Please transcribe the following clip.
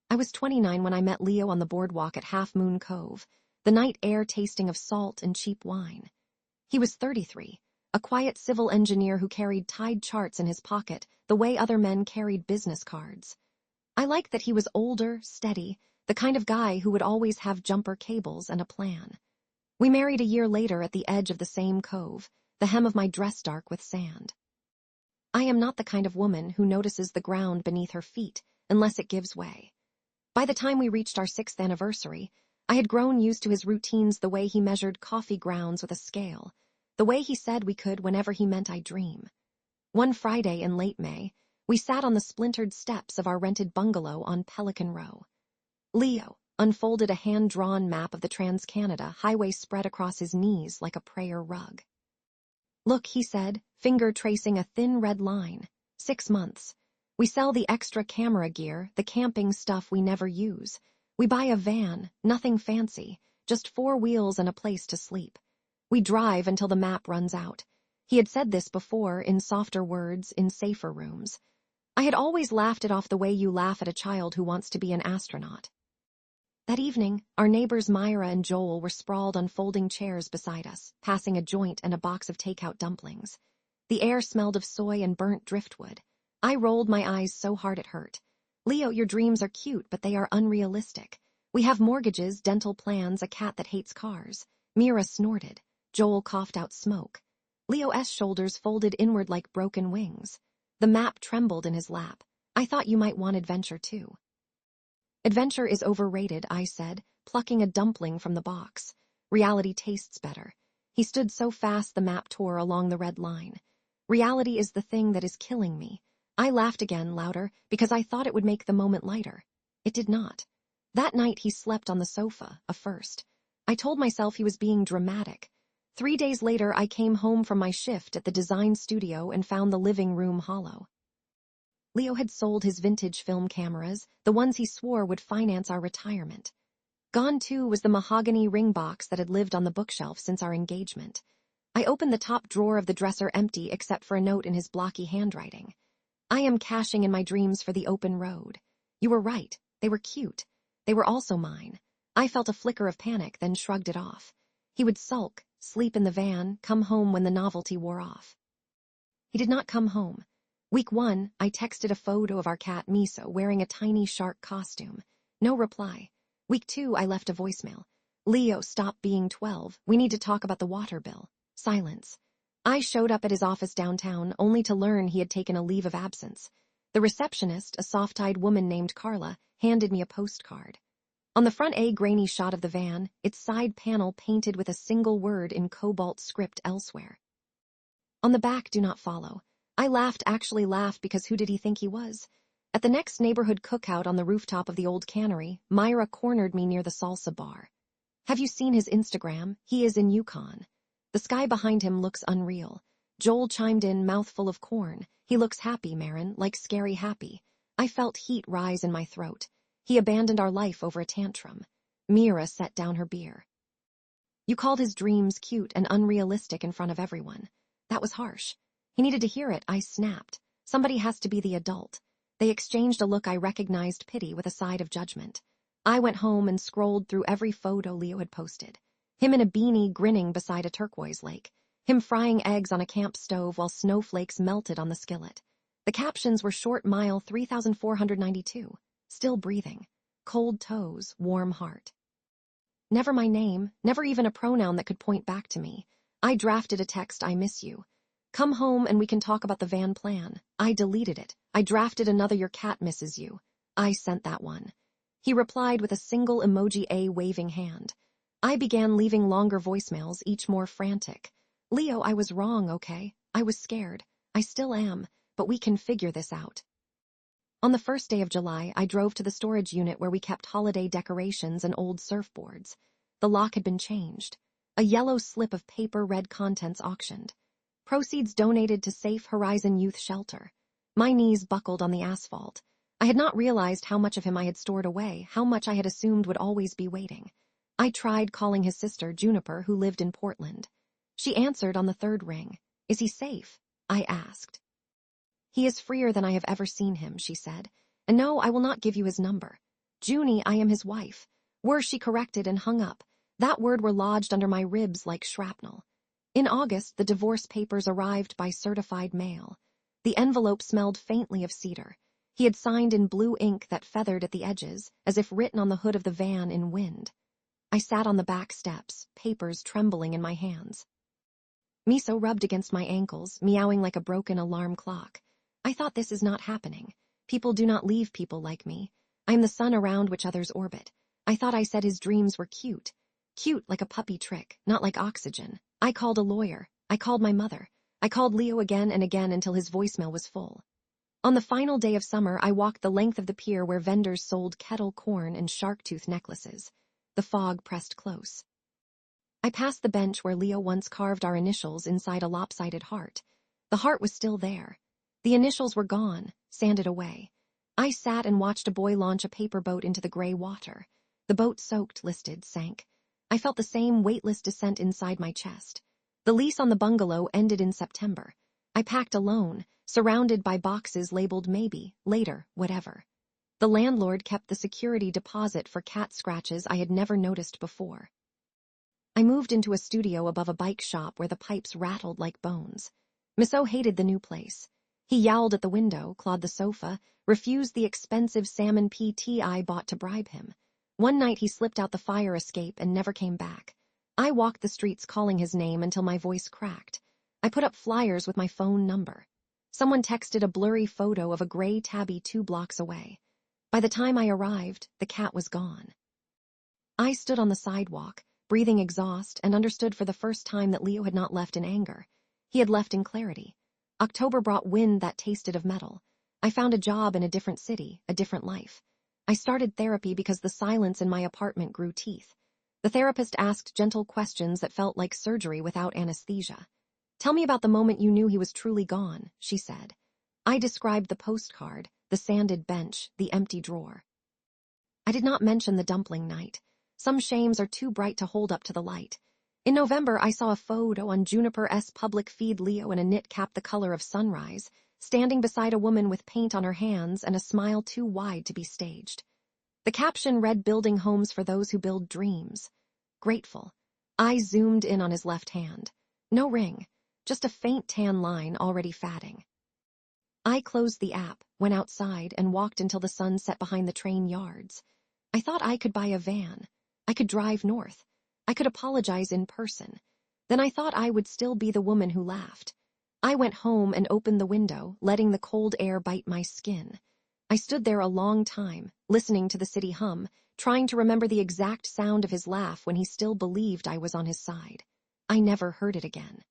I was 29 when I met Leo on the boardwalk at Half Moon Cove, the night air tasting of salt and cheap wine. He was 33, a quiet civil engineer who carried tied charts in his pocket the way other men carried business cards. I liked that he was older, steady, the kind of guy who would always have jumper cables and a plan. We married a year later at the edge of the same cove, the hem of my dress dark with sand. I am not the kind of woman who notices the ground beneath her feet unless it gives way. By the time we reached our 6th anniversary, I had grown used to his routines, the way he measured coffee grounds with a scale, the way he said we could whenever he meant I dream. One Friday in late May, we sat on the splintered steps of our rented bungalow on Pelican Row. Leo unfolded a hand-drawn map of the Trans-Canada Highway spread across his knees like a prayer rug. "Look," he said, finger tracing a thin red line. 6 months. We sell the extra camera gear, the camping stuff we never use. We buy a van, nothing fancy, just 4 wheels and a place to sleep. We drive until the map runs out. He had said this before, in softer words, in safer rooms. I had always laughed it off the way you laugh at a child who wants to be an astronaut. That evening, our neighbors Myra and Joel were sprawled on folding chairs beside us, passing a joint and a box of takeout dumplings. The air smelled of soy and burnt driftwood. I rolled my eyes so hard it hurt. "Leo, your dreams are cute, but they are unrealistic. We have mortgages, dental plans, a cat that hates cars." Myra snorted. Joel coughed out smoke. Leo's shoulders folded inward like broken wings. The map trembled in his lap. "I thought you might want adventure too." "Adventure is overrated," I said, plucking a dumpling from the box. "Reality tastes better." He stood so fast the map tore along the red line. "Reality is the thing that is killing me." I laughed again, louder, because I thought it would make the moment lighter. It did not. That night he slept on the sofa, a first. I told myself he was being dramatic. 3 days later I came home from my shift at the design studio and found the living room hollow. Leo had sold his vintage film cameras, the ones he swore would finance our retirement. Gone too was the mahogany ring box that had lived on the bookshelf since our engagement. I opened the top drawer of the dresser empty except for a note in his blocky handwriting. "I am cashing in my dreams for the open road." You were right. They were cute. They were also mine. I felt a flicker of panic, then shrugged it off. He would sulk, sleep in the van, come home when the novelty wore off. He did not come home. Week 1, I texted a photo of our cat Miso wearing a tiny shark costume. No reply. Week 2, I left a voicemail. "Leo, stop being 12. We need to talk about the water bill." Silence. I showed up at his office downtown, only to learn he had taken a leave of absence. The receptionist, a soft-eyed woman named Carla, handed me a postcard. On the front, a grainy shot of the van, its side panel painted with a single word in cobalt script elsewhere. On the back, "Do not follow." I laughed, actually laughed, because who did he think he was? At the next neighborhood cookout on the rooftop of the old cannery, Myra cornered me near the salsa bar. "Have you seen his Instagram? He is in Yukon." The sky behind him looks unreal. Joel chimed in, mouthful of corn. "He looks happy, Marin, like scary happy." I felt heat rise in my throat. He abandoned our life over a tantrum. Myra set down her beer. "You called his dreams cute and unrealistic in front of everyone." That was harsh. He needed to hear it. I snapped. Somebody has to be the adult. They exchanged a look I recognized, pity with a side of judgment. I went home and scrolled through every photo Leo had posted. Him in a beanie grinning beside a turquoise lake. Him frying eggs on a camp stove while snowflakes melted on the skillet. The captions were short mile 3,492. Still breathing. Cold toes, warm heart. Never my name, never even a pronoun that could point back to me. I drafted a text, "I miss you. Come home and we can talk about the van plan." I deleted it. I drafted another, "Your cat misses you." I sent that one. He replied with a single emoji, a waving hand. I began leaving longer voicemails, each more frantic. "Leo, I was wrong, okay? I was scared. I still am, but we can figure this out." On the first day of July, I drove to the storage unit where we kept holiday decorations and old surfboards. The lock had been changed. A yellow slip of paper read contents auctioned. Proceeds donated to Safe Horizon Youth Shelter. My knees buckled on the asphalt. I had not realized how much of him I had stored away, how much I had assumed would always be waiting. I tried calling his sister, Juniper, who lived in Portland. She answered on the 3rd ring. "Is he safe?" I asked. "He is freer than I have ever seen him," she said. "And no, I will not give you his number." Junie, I am his wife. Were she corrected and hung up. That word were lodged under my ribs like shrapnel. In August, the divorce papers arrived by certified mail. The envelope smelled faintly of cedar. He had signed in blue ink that feathered at the edges, as if written on the hood of the van in wind. I sat on the back steps, papers trembling in my hands. Miso rubbed against my ankles, meowing like a broken alarm clock. I thought, this is not happening. People do not leave people like me. I am the sun around which others orbit. I thought I said his dreams were cute. Cute like a puppy trick, not like oxygen. I called a lawyer. I called my mother. I called Leo again and again until his voicemail was full. On the final day of summer, I walked the length of the pier where vendors sold kettle corn and shark-tooth necklaces. The fog pressed close. I passed the bench where Leo once carved our initials inside a lopsided heart. The heart was still there. The initials were gone, sanded away. I sat and watched a boy launch a paper boat into the gray water. The boat soaked, listed, sank. I felt the same weightless descent inside my chest. The lease on the bungalow ended in September. I packed alone, surrounded by boxes labeled maybe, later, whatever. The landlord kept the security deposit for cat scratches I had never noticed before. I moved into a studio above a bike shop where the pipes rattled like bones. Miso hated the new place. He yowled at the window, clawed the sofa, refused the expensive salmon PT I bought to bribe him. One night he slipped out the fire escape and never came back. I walked the streets calling his name until my voice cracked. I put up flyers with my phone number. Someone texted a blurry photo of a gray tabby 2 blocks away. By the time I arrived, the cat was gone. I stood on the sidewalk, breathing exhaust, and understood for the first time that Leo had not left in anger. He had left in clarity. October brought wind that tasted of metal. I found a job in a different city, a different life. I started therapy because the silence in my apartment grew teeth. The therapist asked gentle questions that felt like surgery without anesthesia. Tell me about the moment you knew he was truly gone, she said. I described the postcard, the sanded bench, the empty drawer. I did not mention the dumpling night. Some shames are too bright to hold up to the light. In November, I saw a photo on Juniper's public feed, Leo in a knit cap the color of sunrise, standing beside a woman with paint on her hands and a smile too wide to be staged. The caption read, "Building homes for those who build dreams." Grateful. I zoomed in on his left hand. No ring, just a faint tan line already fatting. I closed the app, went outside, and walked until the sun set behind the train yards. I thought I could buy a van. I could drive north. I could apologize in person. Then I thought I would still be the woman who laughed. I went home and opened the window, letting the cold air bite my skin. I stood there a long time, listening to the city hum, trying to remember the exact sound of his laugh when he still believed I was on his side. I never heard it again.